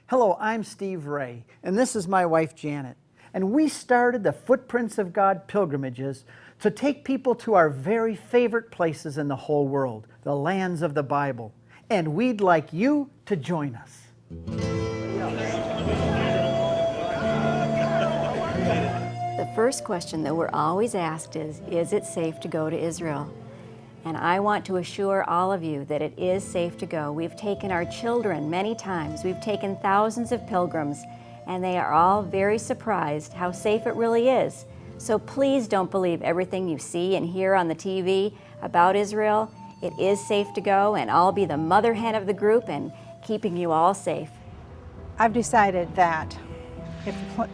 Hello, I'm Steve Ray, and this is my wife Janet. And we started the Footprints of God pilgrimages to take people to our very favorite places in the whole world, the lands of the Bible. And we'd like you to join us. The first question that we're always asked is it safe to go to Israel? And I want to assure all of you that it is safe to go. We've taken our children many times. We've taken thousands of pilgrims, and they are all very surprised how safe it really is. So please don't believe everything you see and hear on the TV about Israel. It is safe to go, and I'll be the mother hen of the group and keeping you all safe. I've decided that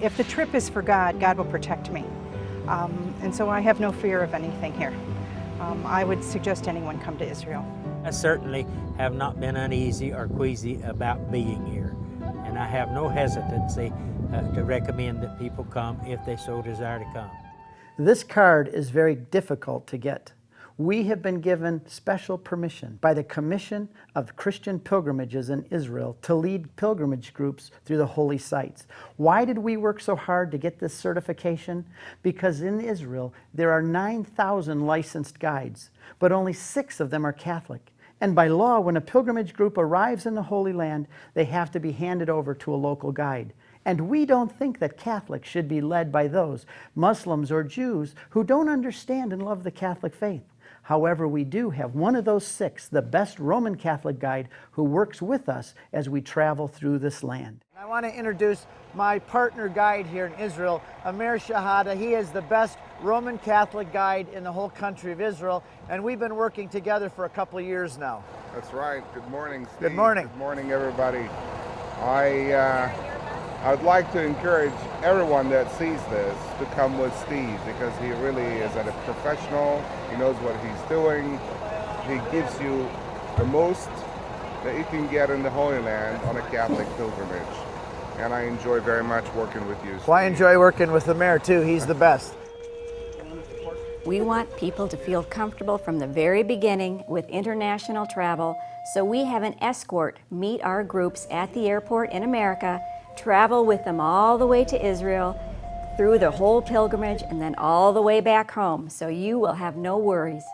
if the trip is for God, God will protect me. And so I have no fear of anything here. I would suggest anyone come to Israel. I certainly have not been uneasy or queasy about being here, and I have no hesitancy to recommend that people come if they so desire to come. This card is very difficult to get. We have been given special permission by the Commission of Christian Pilgrimages in Israel to lead pilgrimage groups through the holy sites. Why did we work so hard to get this certification? Because in Israel, there are 9,000 licensed guides, but only 6 of them are Catholic. And by law, when a pilgrimage group arrives in the Holy Land, they have to be handed over to a local guide. And we don't think that Catholics should be led by those Muslims or Jews who don't understand and love the Catholic faith. However, we do have one of those 6, the best Roman Catholic guide, who works with us as we travel through this land. I want to introduce my partner guide here in Israel, Amir Shahada. He is the best Roman Catholic guide in the whole country of Israel, and we've been working together for a couple of years now. That's right. Good morning, Steve. Good morning. Good morning, everybody. I'd like to encourage everyone that sees this to come with Steve, because he really is a professional. He knows what he's doing. He gives you the most that you can get in the Holy Land on a Catholic pilgrimage. And I enjoy very much working with you, Steve. Well, I enjoy working with the mayor too. He's the best. We want people to feel comfortable from the very beginning with international travel, so we have an escort meet our groups at the airport in America, travel with them all the way to Israel, through the whole pilgrimage, and then all the way back home, so you will have no worries.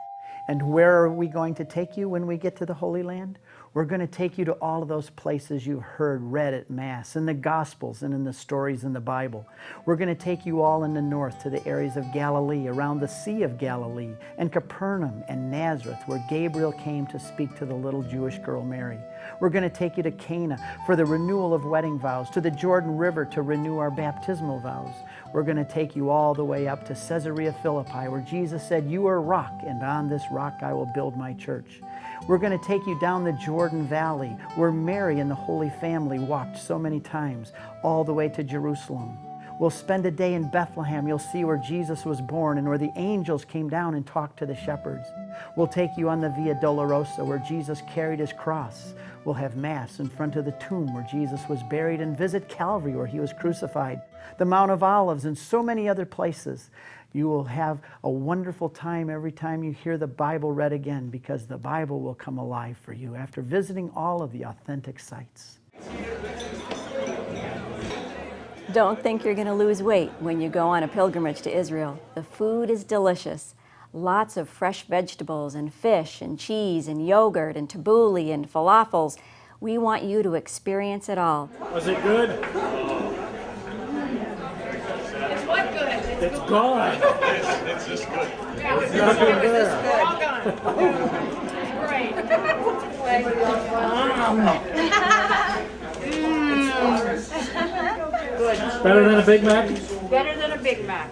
And where are we going to take you when we get to the Holy Land? We're going to take you to all of those places you've heard read at Mass, in the Gospels and in the stories in the Bible. We're going to take you all in the north to the areas of Galilee, around the Sea of Galilee, and Capernaum and Nazareth, where Gabriel came to speak to the little Jewish girl Mary. We're going to take you to Cana for the renewal of wedding vows, to the Jordan River to renew our baptismal vows. We're going to take you all the way up to Caesarea Philippi, where Jesus said, "You are a rock, and on this rock I will build my church." We're going to take you down the Jordan Valley, where Mary and the Holy Family walked so many times, all the way to Jerusalem. We'll spend a day in Bethlehem. You'll see where Jesus was born and where the angels came down and talked to the shepherds. We'll take you on the Via Dolorosa, where Jesus carried his cross. We'll have Mass in front of the tomb where Jesus was buried, and visit Calvary, where he was crucified, the Mount of Olives, and so many other places. You will have a wonderful time every time you hear the Bible read again, because the Bible will come alive for you after visiting all of the authentic sites. Don't think you're going to lose weight when you go on a pilgrimage to Israel. The food is delicious. Lots of fresh vegetables and fish and cheese and yogurt and tabbouleh and falafels. We want you to experience it all. Was it good? It's what good? It's gone. It's just good. Yeah, it's just good. All gone. Great. Better than a Big Mac? Better than a Big Mac.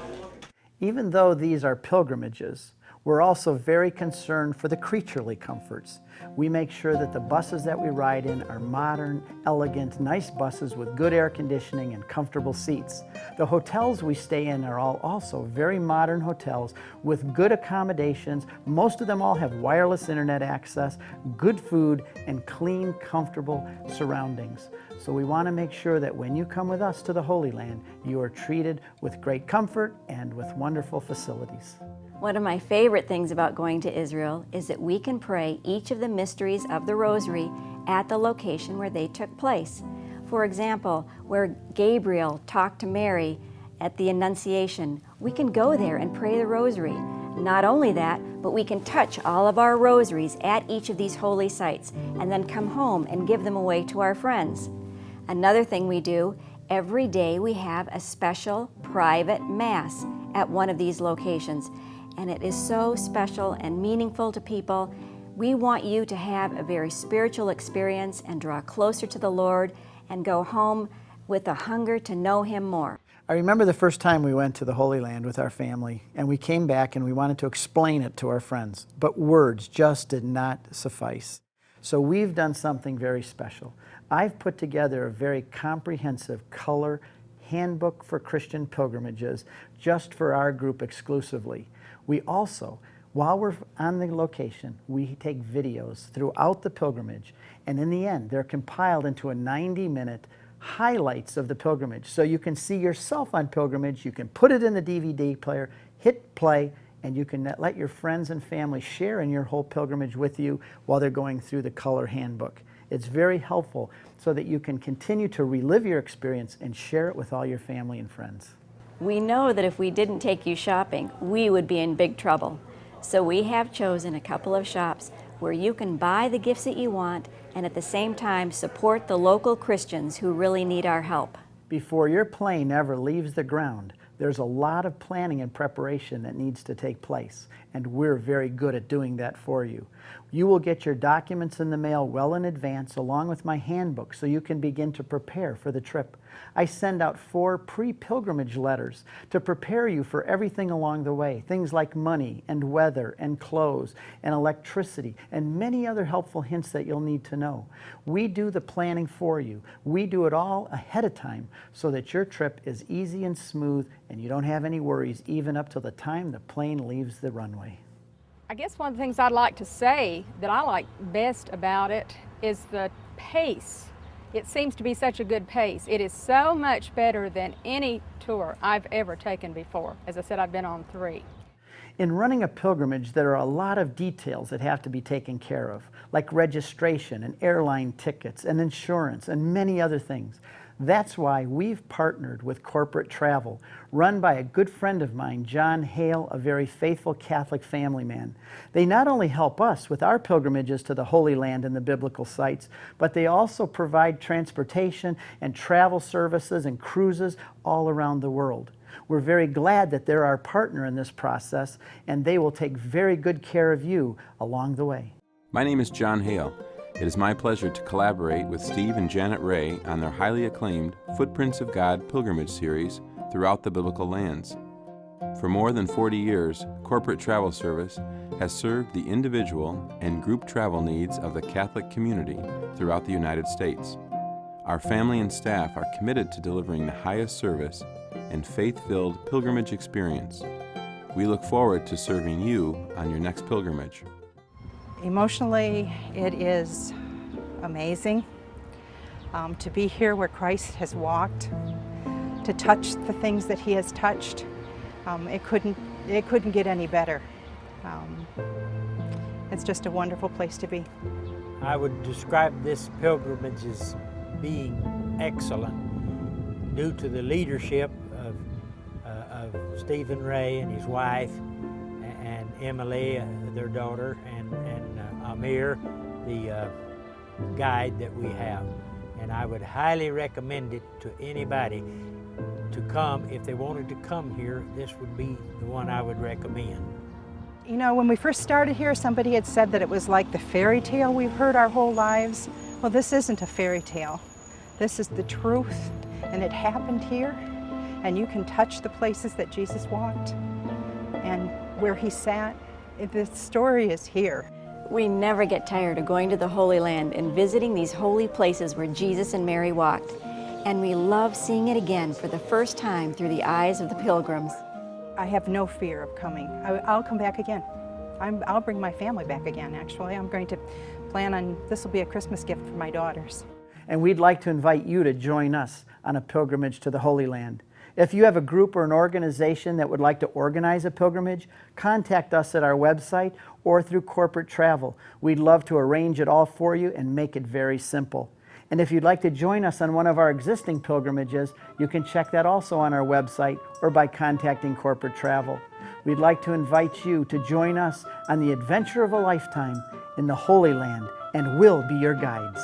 Even though these are pilgrimages, we're also very concerned for the creaturely comforts. We make sure that the buses that we ride in are modern, elegant, nice buses with good air conditioning and comfortable seats. The hotels we stay in are all also very modern hotels with good accommodations. Most of them all have wireless internet access, good food, and clean, comfortable surroundings. So we want to make sure that when you come with us to the Holy Land, you are treated with great comfort and with wonderful facilities. One of my favorite things about going to Israel is that we can pray each of the mysteries of the Rosary at the location where they took place. For example, where Gabriel talked to Mary at the Annunciation, we can go there and pray the rosary. Not only that, but we can touch all of our rosaries at each of these holy sites and then come home and give them away to our friends. Another thing we do, every day we have a special private Mass at one of these locations, and it is so special and meaningful to people. We want you to have a very spiritual experience and draw closer to the Lord and go home with a hunger to know Him more. I remember the first time we went to the Holy Land with our family, and we came back and we wanted to explain it to our friends, but words just did not suffice. So we've done something very special. I've put together a very comprehensive color handbook for Christian pilgrimages just for our group exclusively. We also, while we're on the location, we take videos throughout the pilgrimage, and in the end, they're compiled into a 90-minute highlights of the pilgrimage. So you can see yourself on pilgrimage, you can put it in the DVD player, hit play, and you can let your friends and family share in your whole pilgrimage with you while they're going through the color handbook. It's very helpful so that you can continue to relive your experience and share it with all your family and friends. We know that if we didn't take you shopping, we would be in big trouble. So we have chosen a couple of shops where you can buy the gifts that you want and at the same time support the local Christians who really need our help. Before your plane ever leaves the ground, there's a lot of planning and preparation that needs to take place, and we're very good at doing that for you. You will get your documents in the mail well in advance along with my handbook so you can begin to prepare for the trip. I send out 4 pre-pilgrimage letters to prepare you for everything along the way, things like money and weather and clothes and electricity and many other helpful hints that you'll need to know. We do the planning for you. We do it all ahead of time so that your trip is easy and smooth and you don't have any worries even up till the time the plane leaves the runway. I guess one of the things I'd like to say that I like best about it is the pace. It seems to be such a good pace. It is so much better than any tour I've ever taken before. As I said, I've been on 3. In running a pilgrimage, there are a lot of details that have to be taken care of, like registration and airline tickets and insurance and many other things. That's why we've partnered with Corporate Travel, run by a good friend of mine, John Hale, a very faithful Catholic family man. They not only help us with our pilgrimages to the Holy Land and the biblical sites, but they also provide transportation and travel services and cruises all around the world. We're very glad that they're our partner in this process, and they will take very good care of you along the way. My name is John Hale. It is my pleasure to collaborate with Steve and Janet Ray on their highly acclaimed Footprints of God pilgrimage series throughout the biblical lands. For more than 40 years, Corporate Travel Service has served the individual and group travel needs of the Catholic community throughout the United States. Our family and staff are committed to delivering the highest service and faith-filled pilgrimage experience. We look forward to serving you on your next pilgrimage. Emotionally, it is amazing to be here where Christ has walked, to touch the things that He has touched. It couldn't get any better. It's just a wonderful place to be. I would describe this pilgrimage as being excellent due to the leadership of Stephen Ray and his wife, and Emily, their daughter, and Amir, the guide that we have. And I would highly recommend it to anybody to come. If they wanted to come here, this would be the one I would recommend. You know, when we first started here, somebody had said that it was like the fairy tale we've heard our whole lives. Well, this isn't a fairy tale. This is the truth, and it happened here, and you can touch the places that Jesus walked and where He sat. The story is here. We never get tired of going to the Holy Land and visiting these holy places where Jesus and Mary walked. And we love seeing it again for the first time through the eyes of the pilgrims. I have no fear of coming. I'll come back again. I'll bring my family back again, actually. I'm going to plan on, this will be a Christmas gift for my daughters. And we'd like to invite you to join us on a pilgrimage to the Holy Land. If you have a group or an organization that would like to organize a pilgrimage, contact us at our website or through Corporate Travel. We'd love to arrange it all for you and make it very simple. And if you'd like to join us on one of our existing pilgrimages, you can check that also on our website or by contacting Corporate Travel. We'd like to invite you to join us on the adventure of a lifetime in the Holy Land, and we'll be your guides.